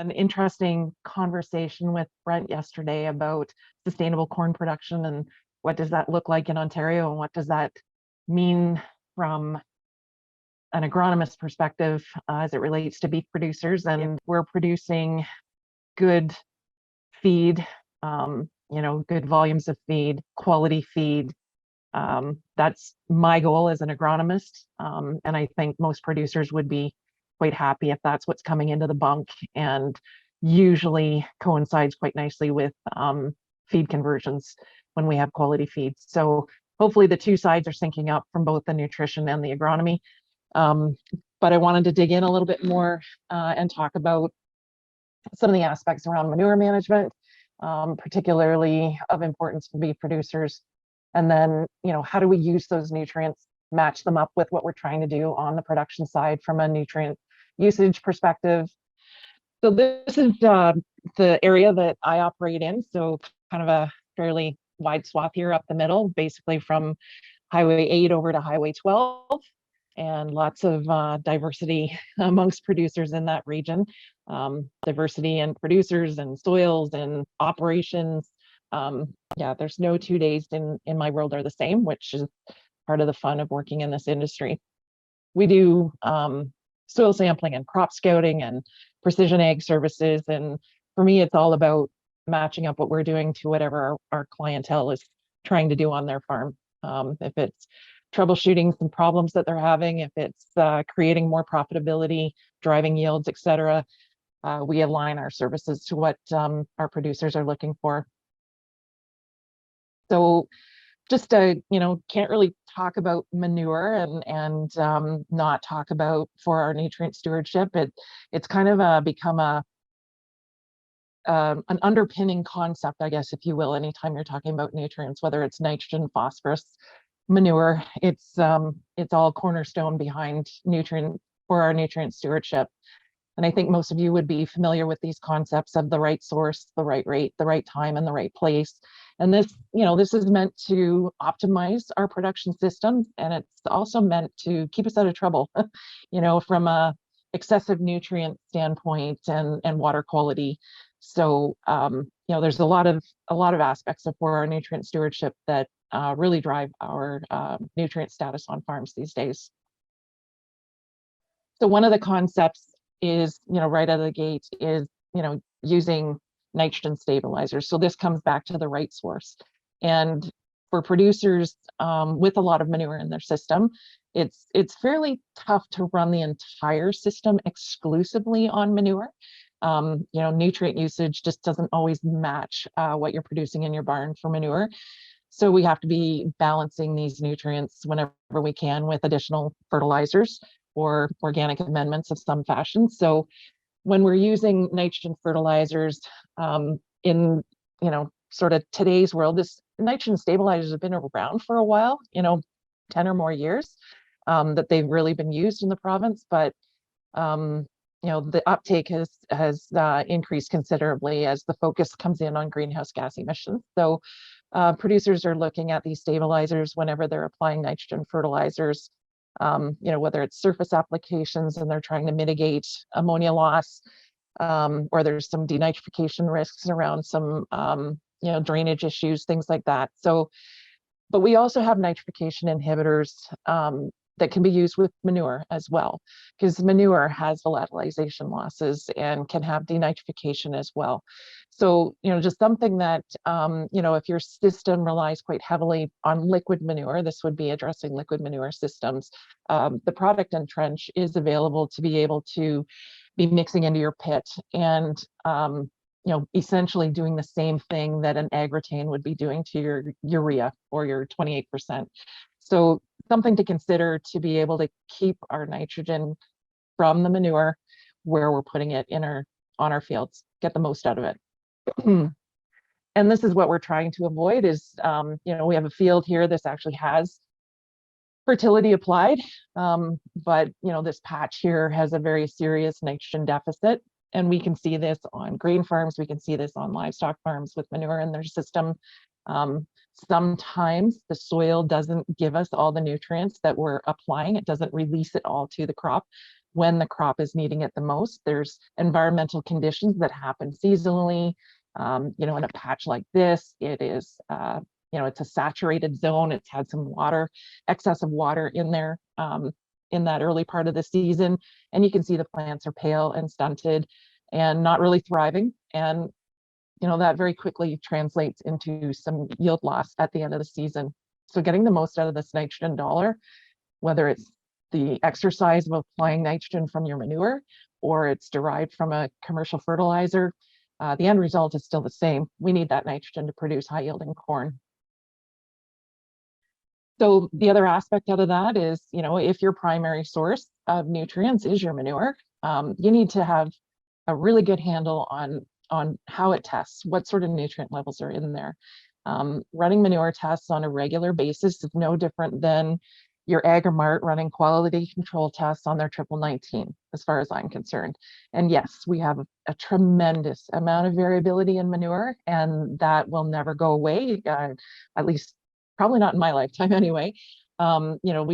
an interesting conversation with Brent yesterday about sustainable corn production and what does that look like in Ontario and what does that mean from an agronomist perspective as it relates to beef producers. And we're producing good feed, good volumes of feed, quality feed. That's my goal as an agronomist. And I think most producers would be quite happy if that's what's coming into the bunk, and usually coincides quite nicely with feed conversions when we have quality feeds. So hopefully the two sides are syncing up from both the nutrition and the agronomy. But I wanted to dig in a little bit more and talk about some of the aspects around manure management, particularly of importance for beef producers. And then, how do we use those nutrients, match them up with what we're trying to do on the production side from a nutrient usage perspective. So this is the area that I operate in. So kind of a fairly wide swath here up the middle, basically from Highway 8 over to Highway 12, and lots of diversity amongst producers in that region. Diversity in producers and soils and operations. There's no 2 days in my world are the same, which is part of the fun of working in this industry. We do soil sampling and crop scouting and precision ag services. And for me, it's all about matching up what we're doing to whatever our clientele is trying to do on their farm. If it's troubleshooting some problems that they're having, if it's creating more profitability, driving yields, etc., we align our services to what our producers are looking for. So just can't really talk about manure and not talk about for our nutrient stewardship. It's kind of become an underpinning concept, I guess, if you will, anytime you're talking about nutrients, whether it's nitrogen, phosphorus, manure, it's all cornerstone behind for our nutrient stewardship. And I think most of you would be familiar with these concepts of the right source, the right rate, the right time, and the right place. And this is meant to optimize our production system, and it's also meant to keep us out of trouble, from a excessive nutrient standpoint and water quality. So, there's a lot of aspects of for our nutrient stewardship that really drive our nutrient status on farms these days. So one of the concepts is, right out of the gate is, using nitrogen stabilizers. So this comes back to the right source. And for producers with a lot of manure in their system, it's fairly tough to run the entire system exclusively on manure. Nutrient usage just doesn't always match what you're producing in your barn for manure. So we have to be balancing these nutrients whenever we can with additional fertilizers or organic amendments of some fashion. So when we're using nitrogen fertilizers in, sort of today's world, this nitrogen stabilizers have been around for a while, 10 or more years that they've really been used in the province. But, the uptake has increased considerably as the focus comes in on greenhouse gas emissions. So producers are looking at these stabilizers whenever they're applying nitrogen fertilizers, whether it's surface applications and they're trying to mitigate ammonia loss, or there's some denitrification risks around some, drainage issues, things like that. So, but we also have nitrification inhibitors that can be used with manure as well, because manure has volatilization losses and can have denitrification as well. So, just something that, if your system relies quite heavily on liquid manure, this would be addressing liquid manure systems. The product Entrench is available to be able to be mixing into your pit and, essentially doing the same thing that an Agritane would be doing to your urea or your 28%. So something to consider to be able to keep our nitrogen from the manure where we're putting it on our fields, get the most out of it. And this is what we're trying to avoid is, we have a field here. This actually has fertility applied, but this patch here has a very serious nitrogen deficit. And we can see this on grain farms. We can see this on livestock farms with manure in their system. Sometimes the soil doesn't give us all the nutrients that we're applying. It doesn't release it all to the crop. when the crop is needing it the most. There's environmental conditions that happen seasonally. You know, in a patch like this, it is, you know, it's a saturated zone. It's had some water, excess of water in there in that early part of the season. And you can see the plants are pale and stunted and not really thriving. And, you know, that very quickly translates into some yield loss at the end of the season. So getting the most out of this nitrogen dollar, whether it's the exercise of applying nitrogen from your manure or it's derived from a commercial fertilizer, the end result is still the same. We need that nitrogen to produce high yielding corn. So the other aspect out of that is, you know, if your primary source of nutrients is your manure, you need to have a really good handle on how it tests, what sort of nutrient levels are in there. Running manure tests on a regular basis is no different than your Agromart running quality control tests on their 1919, as far as I'm concerned. And yes, we have a tremendous amount of variability in manure, and that will never go away, at least probably not in my lifetime anyway. You know,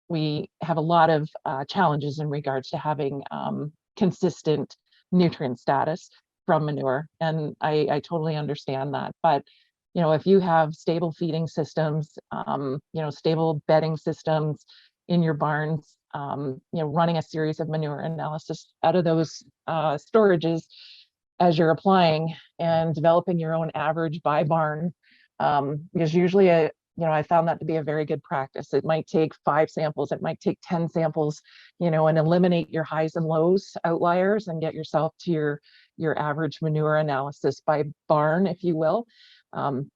we have a lot of challenges in regards to having consistent nutrient status from manure, and I totally understand that. But you know, if you have stable feeding systems, you know, stable bedding systems in your barns, you know, running a series of manure analysis out of those storages as you're applying and developing your own average by barn, is usually you know, I found that to be a very good practice. It might take 5 samples, it might take 10 samples, you know, and eliminate your highs and lows outliers and get yourself to your average manure analysis by barn, if you will.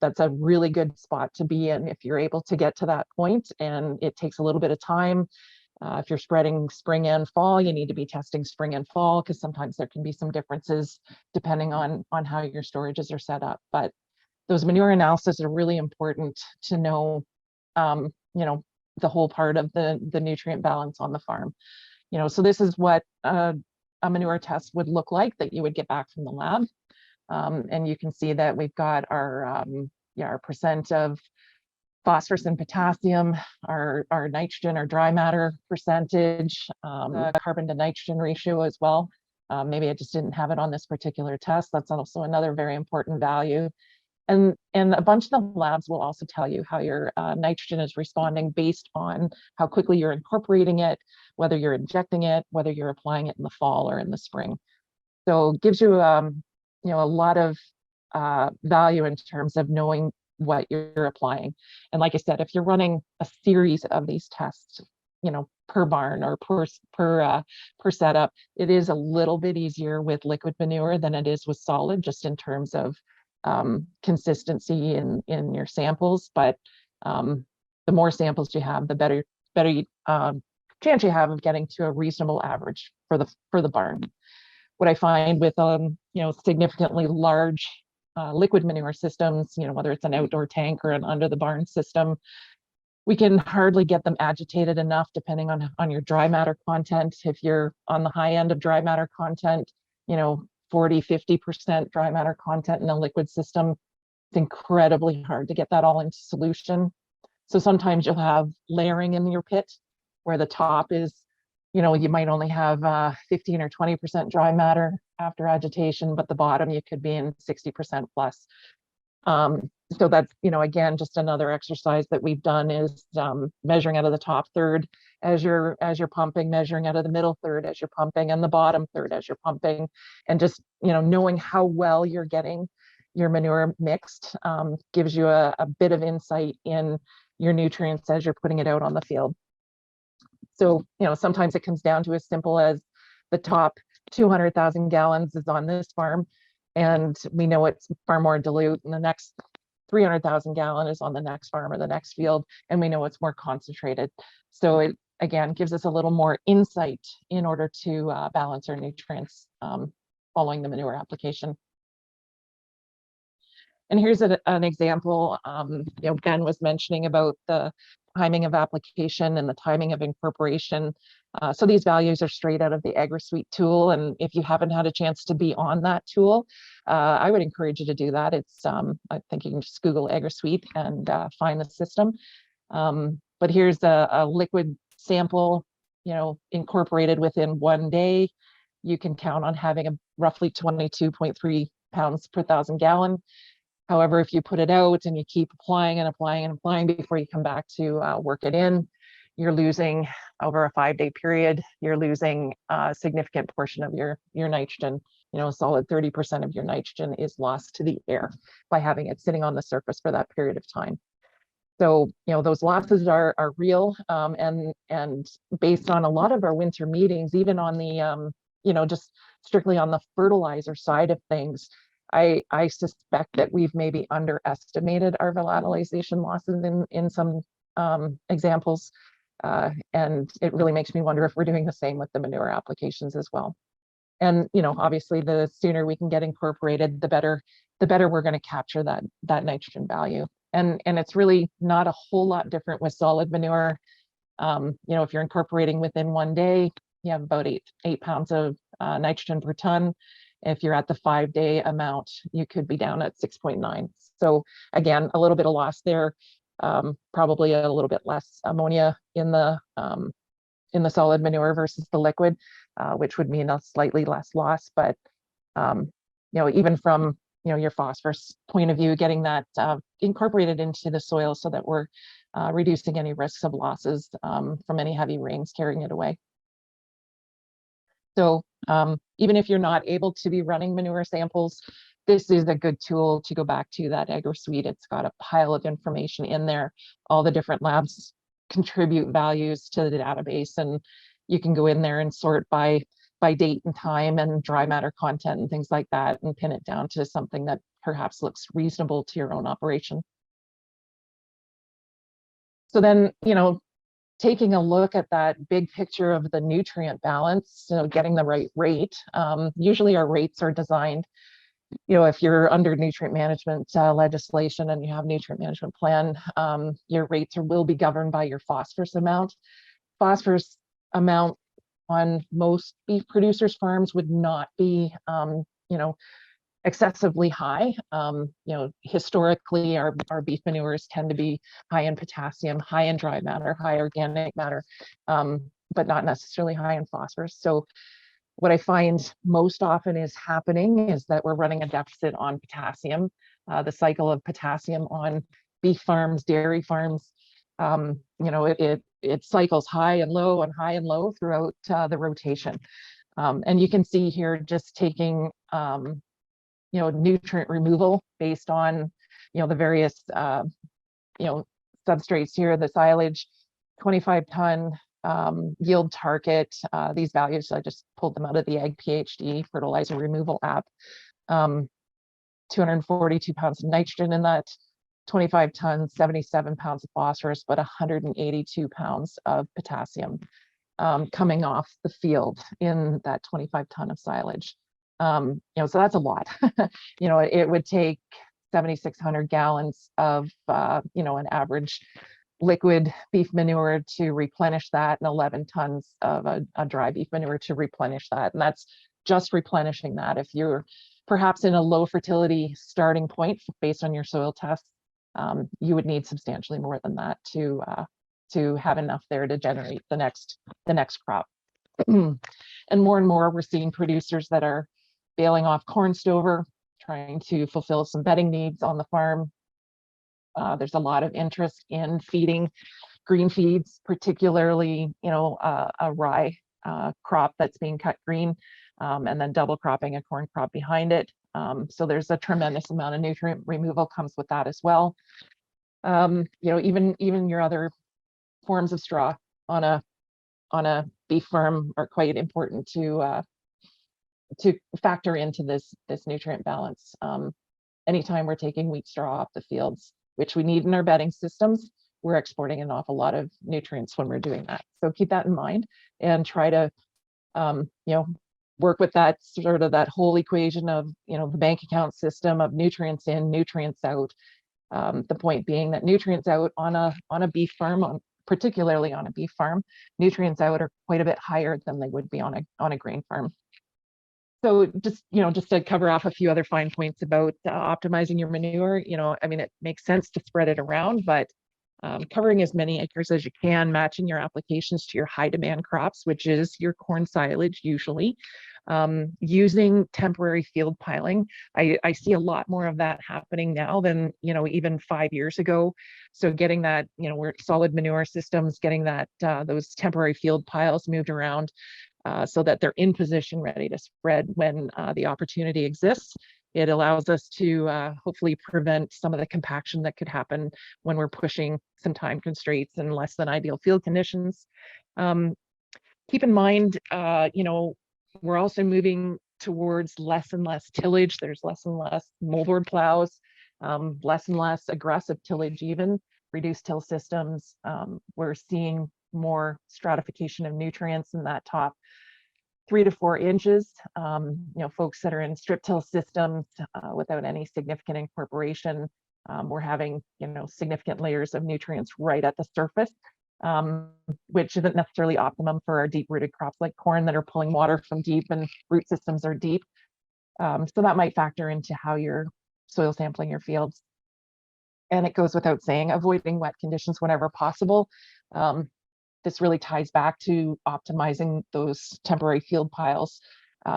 That's a really good spot to be in if you're able to get to that point, and it takes a little bit of time. If you're spreading spring and fall, you need to be testing spring and fall, because sometimes there can be some differences depending on how your storages are set up. But those manure analyses are really important to know, you know, the whole part of the nutrient balance on the farm. You know, so this is what a manure test would look like that you would get back from the lab. And you can see that we've got our percent of phosphorus and potassium, our nitrogen or dry matter percentage, carbon to nitrogen ratio as well. Maybe I just didn't have it on this particular test. That's also another very important value. And a bunch of the labs will also tell you how your nitrogen is responding based on how quickly you're incorporating it, whether you're injecting it, whether you're applying it in the fall or in the spring. So it gives you, you know, a lot of value in terms of knowing what you're applying. And like I said, if you're running a series of these tests, you know, per barn or per setup, it is a little bit easier with liquid manure than it is with solid, just in terms of consistency in your samples. But the more samples you have, the better chance you have of getting to a reasonable average for the barn. What I find with you know, significantly large liquid manure systems, you know, whether it's an outdoor tank or an under the barn system, we can hardly get them agitated enough depending on your dry matter content. If you're on the high end of dry matter content, you know, 40–50% dry matter content in a liquid system, it's incredibly hard to get that all into solution. So sometimes you'll have layering in your pit where the top is, you know, you might only have 15 or 20% dry matter after agitation, but the bottom you could be in 60% plus. So that's, you know, again, just another exercise that we've done is measuring out of the top third as you're pumping, measuring out of the middle third as you're pumping, and the bottom third as you're pumping, and just, you know, knowing how well you're getting your manure mixed gives you a bit of insight in your nutrients as you're putting it out on the field. So, you know, sometimes it comes down to as simple as the top 200,000 gallons is on this farm, and we know it's far more dilute, and the next 300,000 gallon is on the next farm or the next field, and we know it's more concentrated. So it, again, gives us a little more insight in order to balance our nutrients following the manure application. And here's an example. You know, Ben was mentioning about the timing of application and the timing of incorporation. So these values are straight out of the AgroSuite tool. And if you haven't had a chance to be on that tool, I would encourage you to do that. It's, I think you can just Google AgroSuite and find the system. But here's a liquid sample incorporated within 1 day, you can count on having a roughly 22.3 pounds per 1,000 gallon. However, if you put it out and you keep applying and applying and applying before you come back to work it in, you're losing over a 5-day period, you're losing a significant portion of your nitrogen. A solid 30% of your nitrogen is lost to the air by having it sitting on the surface for that period of time. So, those losses are real, and based on a lot of our winter meetings, even on the, just strictly on the fertilizer side of things, I suspect that we've maybe underestimated our volatilization losses in some examples. And it really makes me wonder if we're doing the same with the manure applications as well. And, obviously the sooner we can get incorporated, the better we're going to capture that nitrogen value. And it's really not a whole lot different with solid manure. If you're incorporating within 1 day, you have about 8 pounds of nitrogen per ton. If you're at the 5-day amount, you could be down at 6.9. So again, a little bit of loss there, probably a little bit less ammonia in the solid manure versus the liquid, which would mean a slightly less loss. But even from your phosphorus point of view, getting that incorporated into the soil so that we're reducing any risks of losses from any heavy rains carrying it away. So even if you're not able to be running manure samples, this is a good tool to go back to that AgroSuite. It's got a pile of information in there. All the different labs contribute values to the database, and you can go in there and sort by date and time and dry matter content and things like that, and pin it down to something that perhaps looks reasonable to your own operation. So then, taking a look at that big picture of the nutrient balance, getting the right rate. Usually our rates are designed, if you're under nutrient management legislation and you have nutrient management plan, your rates will be governed by your phosphorus amount. Phosphorus amount on most beef producers' farms would not be, excessively high. Historically, our beef manures tend to be high in potassium, high in dry matter, high organic matter, but not necessarily high in phosphorus. So what I find most often is happening is that we're running a deficit on potassium. The cycle of potassium on beef farms, dairy farms, it cycles high and low throughout the rotation. And you can see here just taking nutrient removal based on the various substrates here, the silage, 25-ton yield target. These values, I just pulled them out of the Ag PhD fertilizer removal app. 242 pounds of nitrogen in that 25 tons, 77 pounds of phosphorus, but 182 pounds of potassium coming off the field in that 25-ton of silage. So that's a lot. It would take 7,600 gallons of an average liquid beef manure to replenish that, and 11 tons of a dry beef manure to replenish that. And that's just replenishing that. If you're perhaps in a low fertility starting point based on your soil tests, you would need substantially more than that to have enough there to generate the next crop. And more we're seeing producers that are bailing off corn stover, trying to fulfill some bedding needs on the farm. There's a lot of interest in feeding green feeds, particularly, a rye crop that's being cut green, and then double cropping a corn crop behind it. So there's a tremendous amount of nutrient removal comes with that as well. Even your other forms of straw on a beef farm are quite important to factor into this nutrient balance. Anytime we're taking wheat straw off the fields, which we need in our bedding systems, we're exporting an awful lot of nutrients when we're doing that. So keep that in mind and try to, work with that sort of that whole equation of, the bank account system of nutrients in, nutrients out. The point being that nutrients out on a beef farm, particularly on a beef farm, nutrients out are quite a bit higher than they would be on a grain farm. So just to cover off a few other fine points about optimizing your manure, it makes sense to spread it around, but covering as many acres as you can, matching your applications to your high demand crops, which is your corn silage usually. Using temporary field piling. I see a lot more of that happening now than, even 5 years ago. So getting that, we're solid manure systems, getting that those temporary field piles moved around so that they're in position, ready to spread when the opportunity exists. It allows us to hopefully prevent some of the compaction that could happen when we're pushing some time constraints and less than ideal field conditions. Keep in mind, we're also moving towards less and less tillage. There's less and less moldboard plows, less and less aggressive tillage, even reduced till systems. We're seeing more stratification of nutrients in that top 3 to 4 inches. Folks that are in strip till systems without any significant incorporation, we're having, significant layers of nutrients right at the surface, which isn't necessarily optimum for our deep rooted crops like corn that are pulling water from deep and root systems are deep. So that might factor into how you're soil sampling your fields. And it goes without saying, avoiding wet conditions whenever possible. This really ties back to optimizing those temporary field piles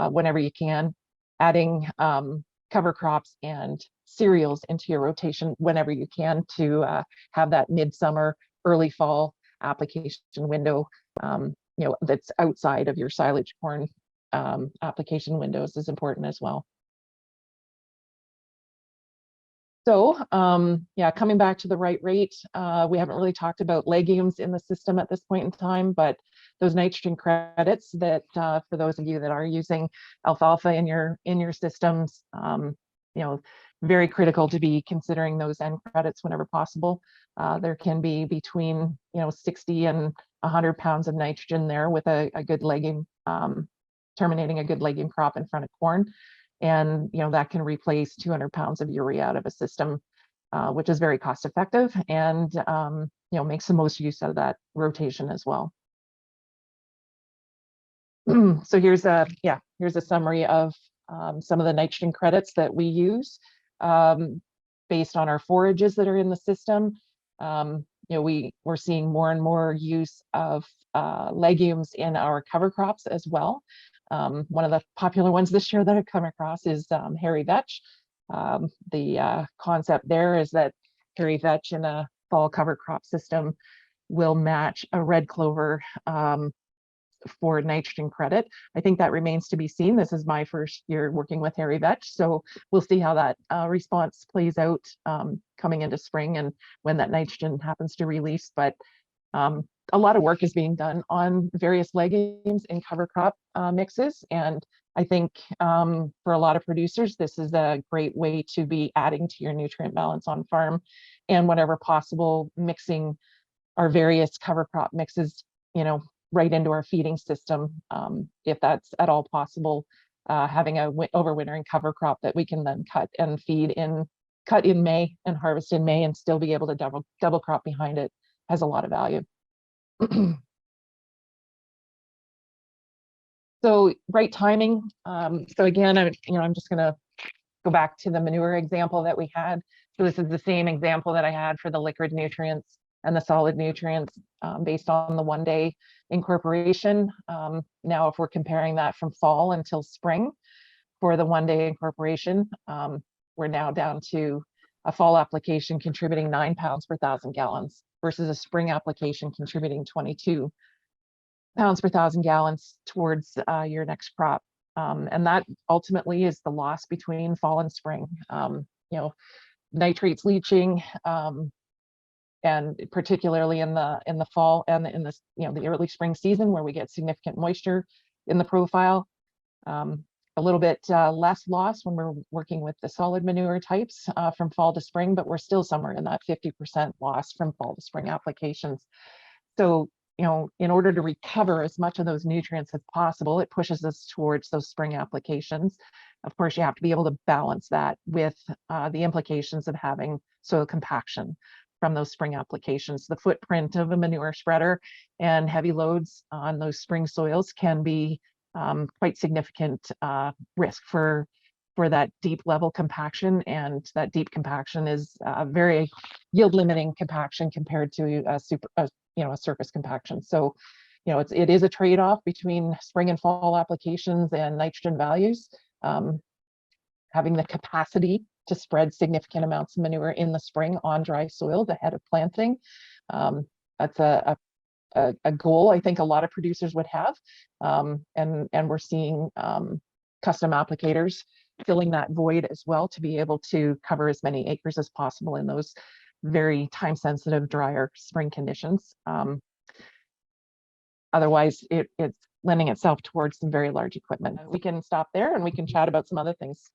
whenever you can, adding cover crops and cereals into your rotation whenever you can to have that midsummer, early fall application window, that's outside of your silage corn application windows is important as well. So coming back to the right rate, we haven't really talked about legumes in the system at this point in time, but those nitrogen credits that for those of you that are using alfalfa in your systems, very critical to be considering those N credits whenever possible. There can be between 60 and 100 pounds of nitrogen there with a good legume, terminating a good legume crop in front of corn. And that can replace 200 pounds of urea out of a system, which is very cost effective and makes the most use out of that rotation as well. So here's a summary of some of the nitrogen credits that we use based on our forages that are in the system. We're seeing more and more use of legumes in our cover crops as well. One of the popular ones this year that I've come across is hairy vetch. The concept there is that hairy vetch in a fall cover crop system will match a red clover for nitrogen credit. I think that remains to be seen. This is my first year working with hairy vetch, so we'll see how that response plays out coming into spring and when that nitrogen happens to release. But a lot of work is being done on various legumes and cover crop mixes, and I think for a lot of producers, this is a great way to be adding to your nutrient balance on farm, and whenever possible, mixing our various cover crop mixes, right into our feeding system, if that's at all possible. Having a overwintering cover crop that we can then cut and cut in May and harvest in May and still be able to double crop behind it has a lot of value. So right timing. So again, I'm just going to go back to the manure example that we had. So this is the same example that I had for the liquid nutrients and the solid nutrients based on the 1-day incorporation. Now, if we're comparing that from fall until spring for the 1-day incorporation, we're now down to a fall application contributing 9 pounds per 1,000 gallons versus a spring application contributing 22 pounds per 1,000 gallons towards your next crop. And that ultimately is the loss between fall and spring. Nitrates leaching, and particularly in the fall and in the early spring season where we get significant moisture in the profile. A little bit less loss when we're working with the solid manure types from fall to spring, but we're still somewhere in that 50% loss from fall to spring applications. So, in order to recover as much of those nutrients as possible, it pushes us towards those spring applications. Of course, you have to be able to balance that with the implications of having soil compaction from those spring applications. The footprint of a manure spreader and heavy loads on those spring soils can be quite significant risk for for that deep level compaction, and that deep compaction is very yield limiting compaction compared to a surface compaction. So, it is a trade-off between spring and fall applications and nitrogen values. Having the capacity to spread significant amounts of manure in the spring on dry soils ahead of planting. That's a goal I think a lot of producers would have. And we're seeing custom applicators filling that void as well to be able to cover as many acres as possible in those very time sensitive drier spring conditions. Otherwise, it's lending itself towards some very large equipment. We can stop there and we can chat about some other things.